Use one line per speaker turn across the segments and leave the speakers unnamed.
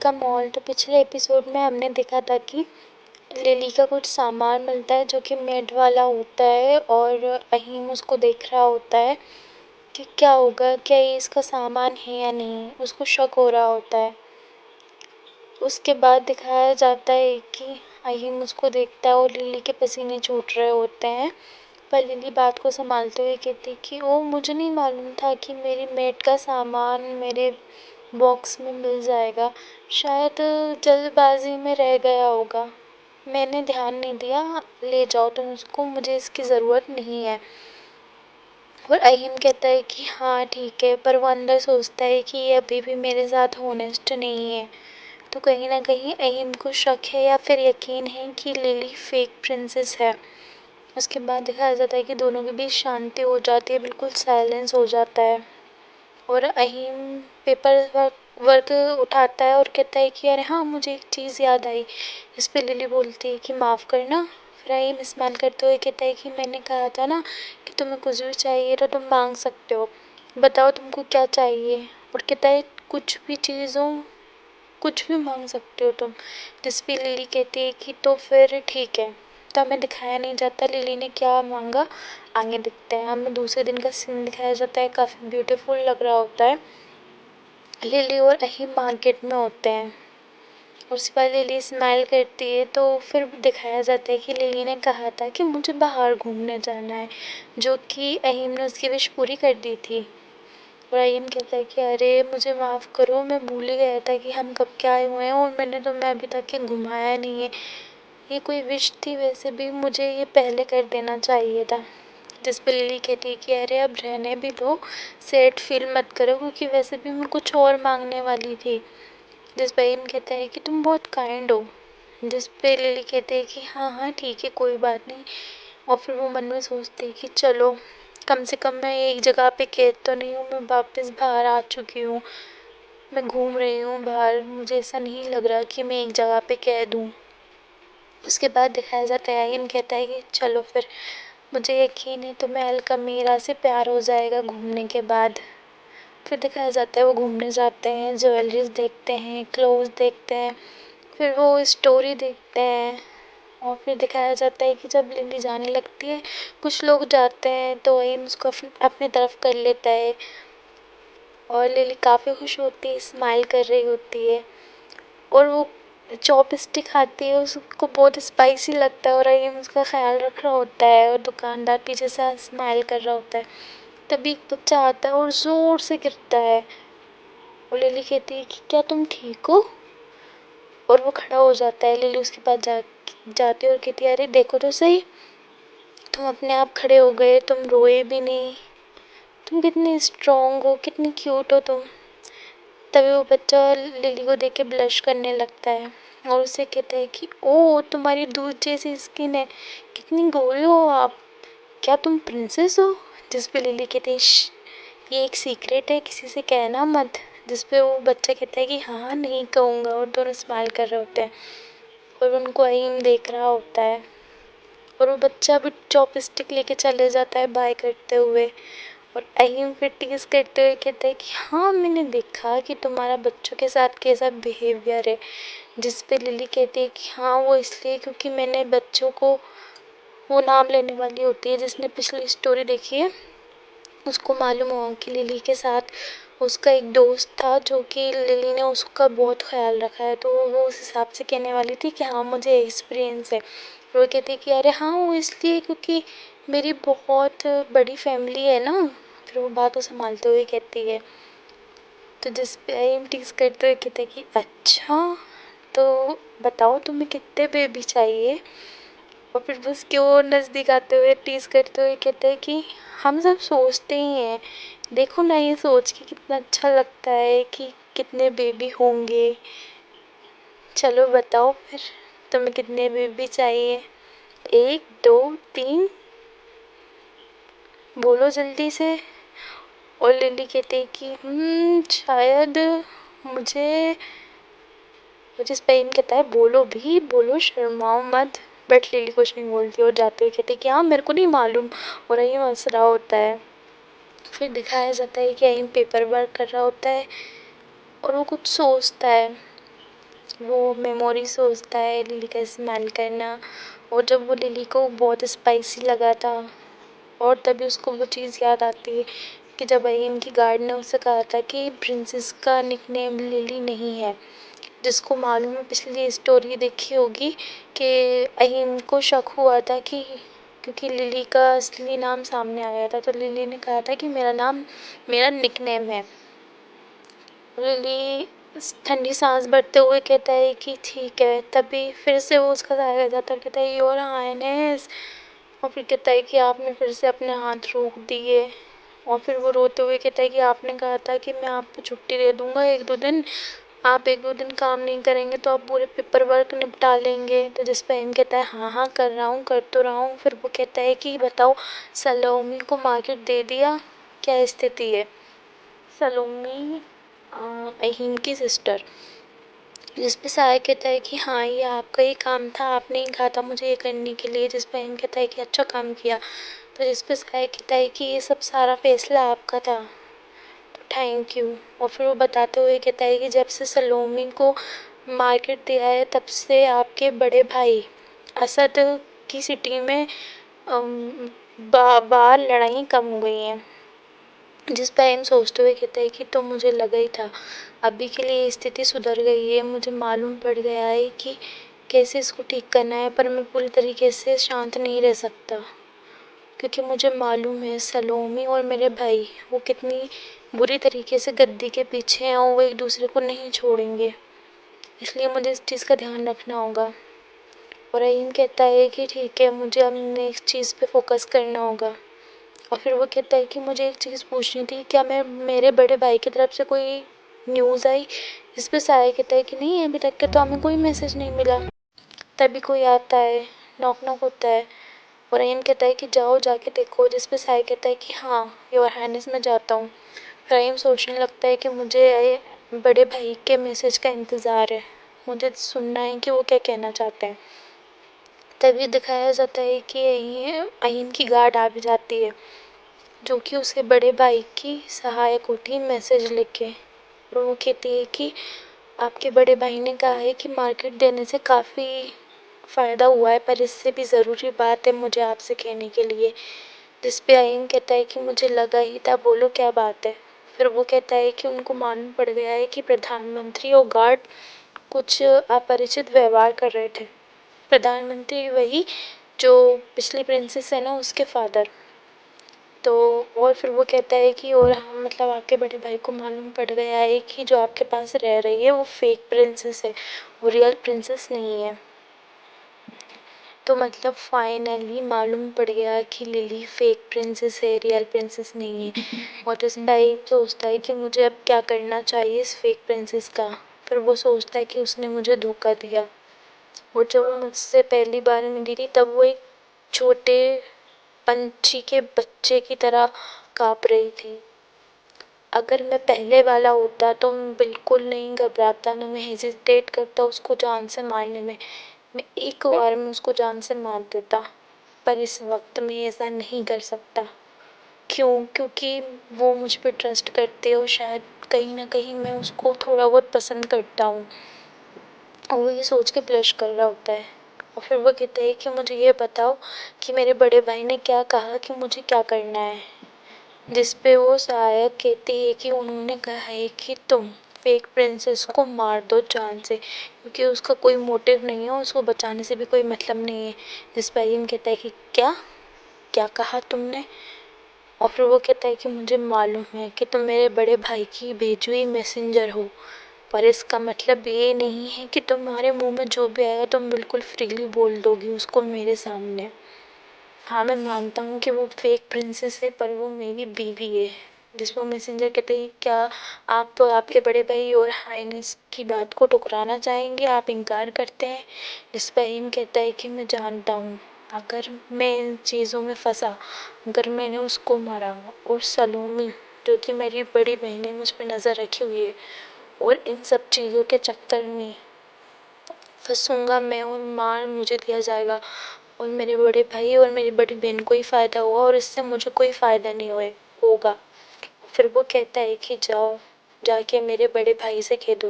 का मॉल। तो पिछले एपिसोड में हमने देखा था कि लिली का कुछ सामान मिलता है जो कि मेड वाला होता है और अहीम उसको देख रहा होता है कि क्या होगा, क्या ये इसका सामान है या नहीं। उसको शक हो रहा होता है। उसके बाद दिखाया जाता है कि अहीम उसको देखता है और लिली के पसीने छूट रहे होते हैं। पर लिली बात को संभालते हुए कहती कि ओ, मुझे नहीं मालूम था कि मेरी मेड का सामान मेरे बॉक्स में मिल जाएगा। शायद जल्दबाजी में रह गया होगा, मैंने ध्यान नहीं दिया। ले जाओ तुम उसको, मुझे इसकी ज़रूरत नहीं है। और अहीम कहता है कि हाँ ठीक है, पर वो अंदर सोचता है कि ये अभी भी मेरे साथ होनेस्ट नहीं है। तो कहीं ना कहीं अहीम को शक है या फिर यकीन है कि लिली फेक प्रिंसेस है। उसके बाद दिखाया जाता है कि दोनों के बीच शांति हो जाती है, बिल्कुल साइलेंस हो जाता है। और अहीम पेपर वर्क उठाता है और कहता है कि अरे हाँ, मुझे एक चीज़ याद आई। इस पे लिली बोलती है कि माफ़ करना। फिर अहीम स्माइल करते हुए कहता है कि मैंने कहा था ना कि तुम्हें कुछ भी चाहिए तो तुम मांग सकते हो, बताओ तुमको क्या चाहिए। और कहता है कुछ भी चीज़ हो, कुछ भी मांग सकते हो तुम। जिस पे लिली कहती है कि तो फिर ठीक है। तो हमें दिखाया नहीं जाता लिली ने क्या मांगा, आगे दिखते हैं। हमें दूसरे दिन का सीन दिखाया जाता है, काफ़ी ब्यूटीफुल लग रहा होता है। लिली और अहीम मार्केट में होते हैं। उसके बाद लिली स्माइल करती है। तो फिर दिखाया जाता है कि लिली ने कहा था कि मुझे बाहर घूमने जाना है, जो कि अहीम ने उसकी विश पूरी कर दी थी। और अहीम कहता है कि अरे मुझे माफ़ करो, मैं भूल ही गया था कि हम कब के आए हुए हैं और मैंने तुम्हें अभी तक के घुमाया नहीं है। ये कोई विश थी, वैसे भी मुझे ये पहले कर देना चाहिए था। जिस पे लिली कहती है कि अरे अब रहने भी दो, सैड फील मत करो, क्योंकि वैसे भी मैं कुछ और मांगने वाली थी। जिस पे अहीम कहता है कि तुम बहुत काइंड हो। जिस पे लिली कहती है कि हाँ हाँ ठीक है, कोई बात नहीं। और फिर वो मन में सोचती है कि चलो, कम से कम मैं एक जगह पे कैद तो नहीं हूँ, मैं वापस बाहर आ चुकी हूँ, मैं घूम रही हूँ बाहर, मुझे ऐसा नहीं लग रहा कि मैं एक जगह पे कैद हूँ। उसके बाद दिखाया जाता है अहीम कहता है कि चलो फिर, मुझे यकीन है तुम्हें अलकमीरा से प्यार हो जाएगा घूमने के बाद। फिर दिखाया जाता है वो घूमने जाते हैं, ज्वेलरीज देखते हैं, क्लोथ्स देखते हैं, फिर वो स्टोरी देखते हैं। और फिर दिखाया जाता है कि जब लिली जाने लगती है, कुछ लोग जाते हैं तो अहीम उसको अपनी तरफ कर लेता है। और लिली काफ़ी खुश होती है, स्माइल कर रही होती है। और वो चॉपस्टिक खाती है, उसको बहुत स्पाइसी लगता है और अहीम उसका ख्याल रख रहा होता है और दुकानदार पीछे से स्माइल कर रहा होता है। तभी एक बच्चा आता है और ज़ोर से गिरता है। और लिली कहती है कि क्या तुम ठीक हो। और वो खड़ा हो जाता है। लिली उसके पास जाती है और कहती है अरे देखो तो सही, तुम अपने आप खड़े हो गए, तुम रोए भी नहीं, तुम कितनी स्ट्रांग हो, कितनी क्यूट हो तुम। तभी वो बच्चा लिली को देख के ब्लश करने लगता है और उससे कहता है कि ओ, तुम्हारी दूध जैसी स्किन है, कितनी गोरी हो आप, क्या तुम प्रिंसेस हो। जिस पे लिली कहती है ये एक सीक्रेट है, किसी से कहना मत। जिस पे वो बच्चा कहता है कि हाँ नहीं कहूँगा। और दोनों स्माइल कर रहे होते हैं और उनको अहीम देख रहा होता है। और वो बच्चा भी चॉपस्टिक लेके चले जाता है बाय करते हुए। और अहीम फिर टीज करते हुए कहता है कि हाँ, मैंने देखा कि तुम्हारा बच्चों के साथ कैसा बिहेवियर है। जिस पे लिली कहती है कि हाँ, वो इसलिए क्योंकि मैंने बच्चों को, वो नाम लेने वाली होती है जिसने पिछली स्टोरी देखी है, उसको मालूम हुआ कि लिली के साथ उसका एक दोस्त था जो कि लिली ने उसका बहुत ख्याल रखा है। तो वो उस हिसाब से कहने वाली थी कि हाँ, मुझे एक्सपीरियंस है। वो कहती है कि अरे हाँ, वो इसलिए क्योंकि मेरी बहुत बड़ी फैमिली है ना। फिर वो बात को संभालते हुए कहती है। तो जिस पे आई टीज करते हुए कहते हैं कि अच्छा, तो बताओ तुम्हें कितने बेबी चाहिए। और फिर वो उसके और नज़दीक आते हुए टीज करते हुए कहते हैं कि हम सब सोचते ही हैं, देखो ना ये सोच के कितना अच्छा लगता है कि कितने बेबी होंगे। चलो बताओ फिर, तुम्हें कितने बेबी चाहिए, एक, दो, तीन, बोलो जल्दी से। और लिली कहती है कि शायद मुझे मुझे स्पेन कहता है बोलो भी बोलो, शर्माओ मत। बट लिली कुछ नहीं बोलती और जाते हुए कहती है कि हाँ, मेरे को नहीं मालूम। और ये हंस रहा होता है। फिर दिखाया जाता है कि अहीम पेपर वर्क कर रहा होता है और वो कुछ सोचता है। वो मेमोरी सोचता है लिली का इस्तेमाल करना, और जब वो लिली को बहुत स्पाइसी लगा था, और तभी उसको वो चीज़ याद आती है कि जब अहीम की गार्ड ने उसे कहा था कि प्रिंसेस का निकनेम लिली नहीं है। जिसको मालूम है, पिछली स्टोरी देखी होगी कि अहीम को शक हुआ था कि क्योंकि लिली का असली नाम सामने आया था, तो लिली ने कहा था कि मेरा नाम मेरा निकनेम है। लिली ठंडी सांस भरते हुए कहता है कि ठीक है, तभी फिर से वो उसका सहारा जाता है, कहता है योर हाइनेस, और फिर कहता है कि आपने फिर से अपने हाथ रोक दिए, और फिर वो रोते हुए कहता है कि आपने कहा था कि मैं आपको छुट्टी दे दूंगा 1-2 दिन, आप 1-2 दिन काम नहीं करेंगे तो आप पूरे पेपर वर्क निपटा लेंगे। तो जिस पे हिम कहता है हाँ हाँ कर रहा हूँ, कर तो रहा हूँ। फिर वो कहता है कि बताओ, सलोमी को मार्केट दे दिया, क्या स्थिति है। सलोमी अहीम की सिस्टर, जिस पे साया कहता है कि हाँ ये आपका ही काम था, आपने ही कहा था मुझे ये करने के लिए। जिस पे अहीम कहता है कि अच्छा काम किया। तो जिस पे साया कहता है कि ये सब सारा फैसला आपका था, तो थैंक यू। और फिर वो बताते हुए कहता है कि जब से सलोमी को मार्केट दिया है, तब से आपके बड़े भाई असद की सिटी में बार लड़ाई कम हो गई हैं। जिस पे हम सोचते हुए कहते हैं कि तो मुझे लगा ही था, अभी के लिए स्थिति सुधर गई है, मुझे मालूम पड़ गया है कि कैसे इसको ठीक करना है, पर मैं पूरी तरीके से शांत नहीं रह सकता, क्योंकि मुझे मालूम है सलोमी और मेरे भाई वो कितनी बुरी तरीके से गद्दी के पीछे हैं, और वो एक दूसरे को नहीं छोड़ेंगे, इसलिए मुझे इस चीज़ का ध्यान रखना होगा। और रहीम कहता है कि ठीक है, मुझे अब नेक्स्ट चीज़ पे फोकस करना होगा। और फिर वो कहता है कि मुझे एक चीज़ पूछनी थी, क्या मैं मेरे बड़े भाई की तरफ से कोई न्यूज़ आई। इस पे साया कहता है कि नहीं, अभी तक के तो हमें कोई मैसेज नहीं मिला। तभी कोई आता है, नॉक नॉक होता है, और रहीम कहता है कि जाओ जाके देखो। जिस पे साया कहता है कि हाँ योर हाइनेस मैं जाता हूँ। रहीम सोचने लगता है कि मुझे बड़े भाई के मैसेज का इंतज़ार है, मुझे सुनना है कि वो क्या कहना चाहते हैं। तभी दिखाया जाता है कि अहीम की गार्ड आ भी जाती है, जो कि उसके बड़े भाई की सहायक होती है मैसेज लेके। और वो कहती है कि आपके बड़े भाई ने कहा है कि मार्केट देने से काफ़ी फ़ायदा हुआ है, पर इससे भी ज़रूरी बात है मुझे आपसे कहने के लिए। जिस पे अहीम कहता है कि मुझे लगा ही था, बोलो क्या बात है। फिर वो कहता है कि उनको मालूम पड़ गया है कि प्रधानमंत्री और गार्ड कुछ अपरिचित व्यवहार कर रहे थे। प्रधानमंत्री वही जो पिछली प्रिंसेस है ना, उसके फादर। तो और फिर वो कहता है कि और हम मतलब आपके बड़े भाई को मालूम पड़ गया है कि जो आपके पास रह रही है वो फेक प्रिंसेस है, वो रियल प्रिंसेस नहीं है। तो मतलब फाइनली मालूम पड़ गया कि लिली फेक प्रिंसेस है, रियल प्रिंसेस नहीं है। और इस भाई सोचता है कि मुझे अब क्या करना चाहिए इस फेक प्रिंसेस का। फिर वो सोचता है कि उसने मुझे धोखा दिया, और जब वो मुझसे पहली बार मिली थी तब वो एक छोटे पंछी के बच्चे की तरह काँप रही थी। अगर मैं पहले वाला होता तो मैं बिल्कुल नहीं घबराता, ना मैं हेजिटेट करता उसको जान से मारने में। मैं एक बार में उसको जान से मार देता, पर इस वक्त मैं ऐसा नहीं कर सकता। क्यों? क्योंकि वो मुझ पे ट्रस्ट करते हो, शायद कहीं ना कहीं मैं उसको थोड़ा बहुत पसंद करता हूँ। और वो ये सोच के ब्लश कर रहा होता है। और फिर वो कहता है कि मुझे ये बताओ कि मेरे बड़े भाई ने क्या कहा कि मुझे क्या करना है। जिस पे वो सहायक कहती है कि उन्होंने कहा है कि तुम फेक प्रिंसेस को मार दो जान से, क्योंकि उसका कोई मोटिव नहीं है, उसको बचाने से भी कोई मतलब नहीं है। जिस पे अहीम कहता है कि क्या क्या कहा तुमने। और फिर वो कहता है कि मुझे मालूम है कि तुम मेरे बड़े भाई की भेजी हुई मैसेंजर हो, पर इसका मतलब ये नहीं है कि तुम्हारे मुंह में जो भी आएगा तुम बिल्कुल फ्रीली बोल दोगी उसको मेरे सामने। हाँ मैं मानता हूँ कि वो फेक प्रिंसेस है, पर वो मेरी बीवी है। जिसमें मैसेंजर कहते हैं क्या आप तो आपके बड़े भाई और हाइनेस की बात को ठुकराना चाहेंगे, आप इनकार करते हैं। जिस पर अहीम कहता है कि मैं जानता हूँ, अगर मैं इन चीज़ों में फंसा, अगर मैंने उसको मारा, और सलोमी जो कि मेरी बड़ी बहन है मुझ पर नज़र रखी हुई है, और इन सब चीज़ों के चक्कर में फंसूंगा मैं और मार मुझे दिया जाएगा, और मेरे बड़े भाई और मेरी बड़ी बहन को ही फ़ायदा हुआ और इससे मुझे कोई फ़ायदा नहीं होगा। फिर वो कहता है कि जाओ जाके मेरे बड़े भाई से कह दो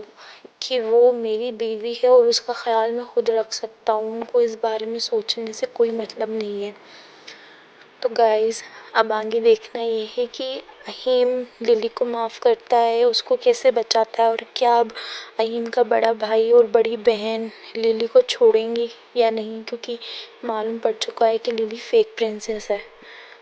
कि वो मेरी बीवी है और उसका ख्याल मैं खुद रख सकता हूँ। उनको इस बारे में सोचने से कोई मतलब नहीं है। तो गाइस, अब आगे देखना ये है कि अहीम लिली को माफ़ करता है, उसको कैसे बचाता है, और क्या अब अहीम का बड़ा भाई और बड़ी बहन लिली को छोड़ेंगी या नहीं, क्योंकि मालूम पड़ चुका है कि लिली फेक प्रिंसेस है।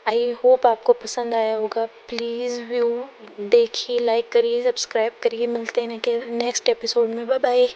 आई होप आपको पसंद आया होगा। प्लीज़ व्यू देखिए, लाइक करिए, सब्सक्राइब करिए। मिलते हैं नेक्स्ट एपिसोड में। Bye bye.